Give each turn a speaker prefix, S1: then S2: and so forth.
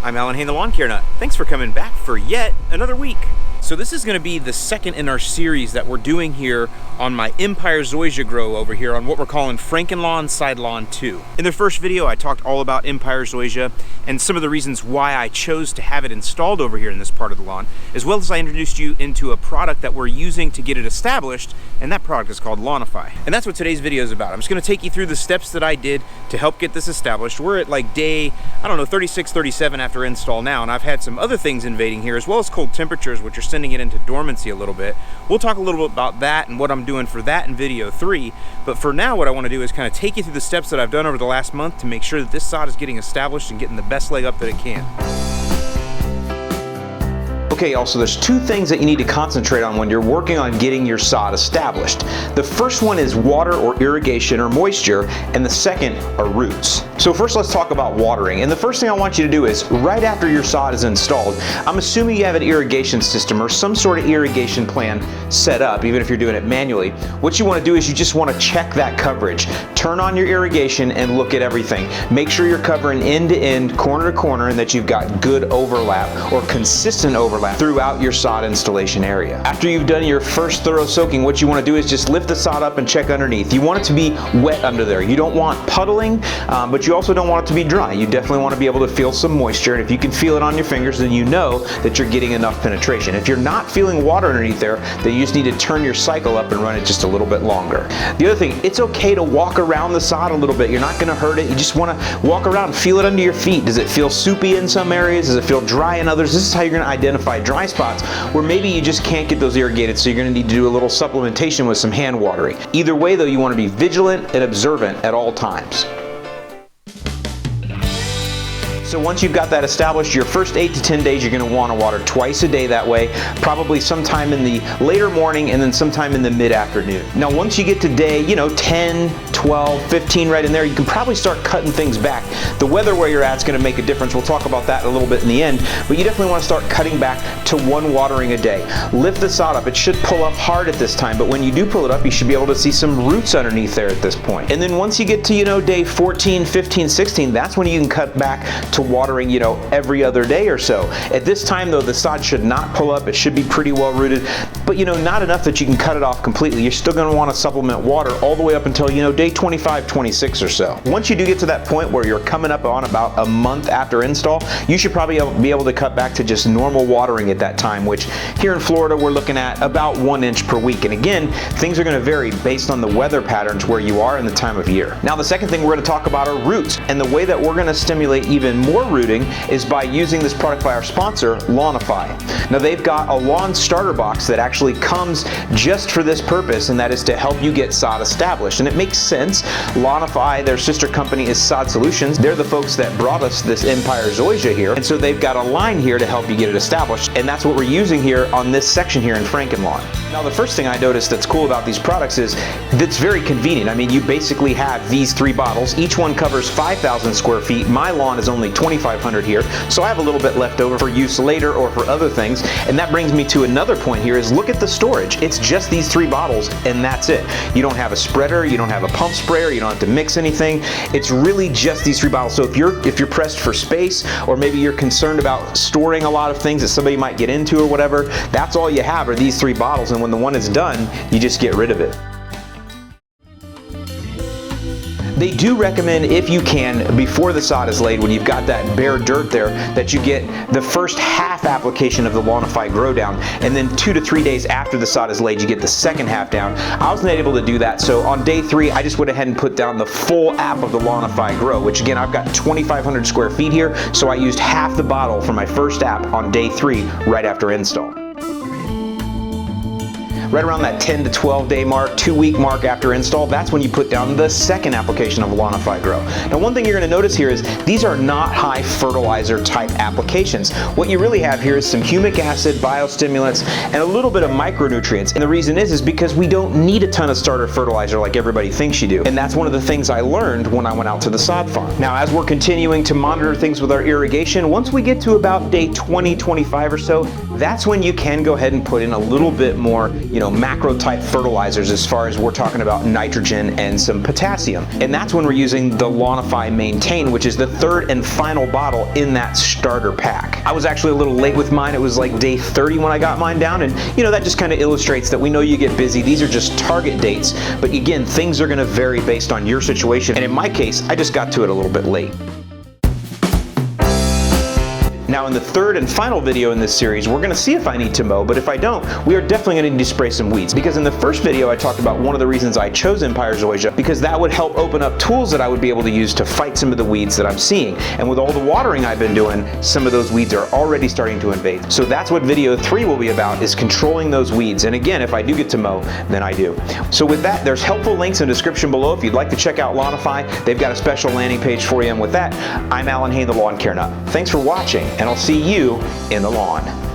S1: I'm Alan Hain, the Lawn Care Nut. Thanks for coming back for yet another week. So this is going to be the second in our series that we're doing here on my Empire Zoysia grow over here on what we're calling Frankenlawn Side Lawn 2. In the first video, I talked all about Empire Zoysia and some of the reasons why I chose to have it installed over here in this part of the lawn, as well as I introduced you into a product that we're using to get it established, and that product is called Lawnifi. And that's what today's video is about. I'm just going to take you through the steps that I did to help get this established. We're at like day, 36, 37 after install now, and I've had some other things invading here, as well as cold temperatures, which are sending it into dormancy a little bit. We'll talk a little bit about that and what I'm doing for that in video 3, but for now what I want to do is kind of take you through the steps that I've done over the last month to make sure that this sod is getting established and getting the best leg up that it can. Okay, y'all, so there's two things that you need to concentrate on when you're working on getting your sod established. The first one is water or irrigation or moisture, and the second are roots. So first let's talk about watering. And the first thing I want you to do is, right after your sod is installed, I'm assuming you have an irrigation system or some sort of irrigation plan set up, even if you're doing it manually. What you want to do is you just want to check that coverage. Turn on your irrigation and look at everything. Make sure you're covering end to end, corner to corner, and that you've got good overlap or consistent overlap throughout your sod installation area. After you've done your first thorough soaking, what you want to do is just lift the sod up and check underneath. You want it to be wet under there. You don't want puddling, but you also don't want it to be dry. You definitely want to be able to feel some moisture, and if you can feel it on your fingers, then you know that you're getting enough penetration. If you're not feeling water underneath there, then you just need to turn your cycle up and run it just a little bit longer. The other thing, it's okay to walk around the sod a little bit. You're not going to hurt it. You just want to walk around and feel it under your feet. Does it feel soupy in some areas? Does it feel dry in others? This is how you're going to identify dry spots where maybe you just can't get those irrigated, so you're going to need to do a little supplementation with some hand watering. Either way though, you want to be vigilant and observant at all times. So once you've got that established, your first 8 to 10 days you're going to want to water twice a day that way, probably sometime in the later morning and then sometime in the mid-afternoon. Now once you get to day, 10, 12, 15 right in there, you can probably start cutting things back. The weather where you're at is going to make a difference. We'll talk about that a little bit in the end, but you definitely want to start cutting back to one watering a day. Lift the sod up. It should pull up hard at this time, but when you do pull it up, you should be able to see some roots underneath there at this point. And then once you get to, day 14, 15, 16, that's when you can cut back to watering, every other day or so. At this time though, the sod should not pull up. It should be pretty well rooted, but not enough that you can cut it off completely. You're still going to want to supplement water all the way up until, day 25, 26 or so. Once you do get to that point where you're coming up on about a month after install, you should probably be able to cut back to just normal watering at that time, which here in Florida, we're looking at about 1 inch per week. And again, things are going to vary based on the weather patterns where you are in the time of year. Now, the second thing we're going to talk about are roots. And the way that we're going to stimulate even more rooting is by using this product by our sponsor, Lawnifi. Now, they've got a lawn starter box that actually comes just for this purpose, and that is to help you get sod established. And it makes sense. Lawnifi, their sister company is Sod Solutions. They're the folks that brought us this Empire Zoysia here, and so they've got a line here to help you get it established, and that's what we're using here on this section here in Frankenlawn. Now, the first thing I noticed that's cool about these products is that's very convenient. I mean, you basically have these 3 bottles. Each one covers 5,000 square feet. My lawn is only 2,500 here, so I have a little bit left over for use later or for other things. And that brings me to another point here is look at the storage. It's just these 3 bottles and that's it. You don't have a spreader, you don't have a pump sprayer, you don't have to mix anything. It's really just these 3 bottles. So if you're pressed for space, or maybe you're concerned about storing a lot of things that somebody might get into or whatever, that's all you have are these 3 bottles, and when the one is done, you just get rid of it. They do recommend, if you can, before the sod is laid, when you've got that bare dirt there, that you get the first half application of the Lawnifi Grow down, and then 2 to 3 days after the sod is laid, you get the second half down. I was not able to do that, so on day 3, I just went ahead and put down the full app of the Lawnifi Grow, which again, I've got 2,500 square feet here, so I used half the bottle for my first app on day 3, right after install. right around that 10 to 12 day mark, 2-week mark after install, that's when you put down the second application of Lawnifi Grow. Now, one thing you're going to notice here is these are not high fertilizer type applications. What you really have here is some humic acid, biostimulants, and a little bit of micronutrients. And the reason is because we don't need a ton of starter fertilizer like everybody thinks you do. And that's one of the things I learned when I went out to the sod farm. Now, as we're continuing to monitor things with our irrigation, once we get to about day 20, 25 or so, that's when you can go ahead and put in a little bit more, macro type fertilizers as far as we're talking about nitrogen and some potassium. And that's when we're using the Lawnifi Maintain, which is the third and final bottle in that starter pack. I was actually a little late with mine. It was like day 30 when I got mine down, and that just kind of illustrates that we know you get busy. These are just target dates, but again, things are going to vary based on your situation, and in my case, I just got to it a little bit late. Now in the third and final video in this series, we're going to see if I need to mow, but if I don't, we are definitely going to need to spray some weeds, because in the first video I talked about one of the reasons I chose Empire Zoysia, because that would help open up tools that I would be able to use to fight some of the weeds that I'm seeing. And with all the watering I've been doing, some of those weeds are already starting to invade. So that's what video 3 will be about, is controlling those weeds. And again, if I do get to mow, then I do. So with that, there's helpful links in the description below if you'd like to check out Lawnifi. They've got a special landing page for you. And with that, I'm Alan Hain, the Lawn Care Nut. Thanks for watching, and I'll see you in the lawn.